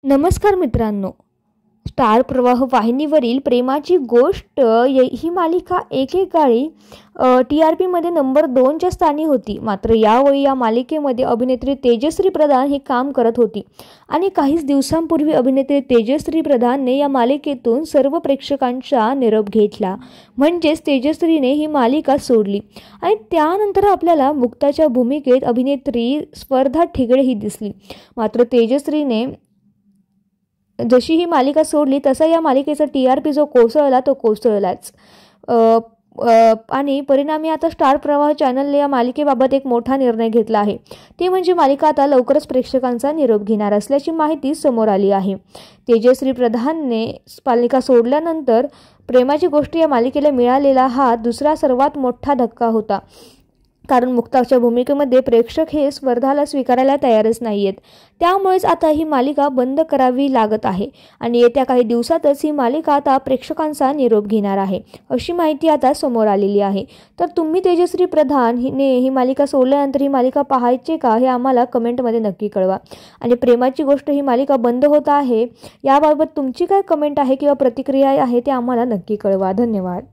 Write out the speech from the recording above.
नमस्कार मित्रांनो. स्टार प्रवाह वाहिनीवरील प्रेमाची गोष्ट ही मालिका एकेकाळी TRPमध्ये नंबर 2च्या स्थानी होती. मात्र यावेळी या मालिकेमध्ये अभिनेत्री तेजश्री प्रधान ही काम करत होती आणि काहीच दिवसांपूर्वी अभिनेत्री तेजश्री प्रधानने या मालिकेतून सर्व प्रेक्षकांचा निरोप घेतला. म्हणजेच तेजश्रीने ही मालिका सोडली आणि त्यानंतर आपल्याला मुक्ताच्या भूमिकेत अभिनेत्री स्पर्धा ठिगळे ही दिसली. मात्र तेजश्रीने जशी ही मालिका सोडली तसा या मालिकेचा TRP जो कोसळला तो कोसळलाच. आणि परिणामी आता स्टार प्रवाह चॅनलने या मालिकेबाबत एक मोठा निर्णय घेतला आहे. ते म्हणजे मालिका आता लवकरच प्रेक्षकांचा निरोप घेणार असल्याची माहिती समोर आली आहे. तेजश्री प्रधानने मालिका सोडल्यानंतर प्रेमाची गोष्ट या मालिकेला मिळालेला हा दुसरा सर्वात मोठा धक्का होता. कारण मुक्ताच्या भूमिकेमध्ये प्रेक्षक हे स्पर्धाला स्वीकारायला तयारच नाही आहेत. त्यामुळेच आता ही मालिका बंद करावी लागत आहे आणि येत्या काही दिवसातच ही मालिका आता प्रेक्षकांचा निरोप घेणार आहे, अशी माहिती आता समोर आलेली आहे. तर तुम्ही तेजश्री प्रधान ही मालिका सोडल्यानंतर ही मालिका पाहायचे का हे आम्हाला कमेंटमध्ये नक्की कळवा. आणि प्रेमाची गोष्ट ही मालिका बंद होत आहे याबाबत तुमची काय कमेंट आहे किंवा प्रतिक्रिया आहे ते आम्हाला नक्की कळवा. धन्यवाद.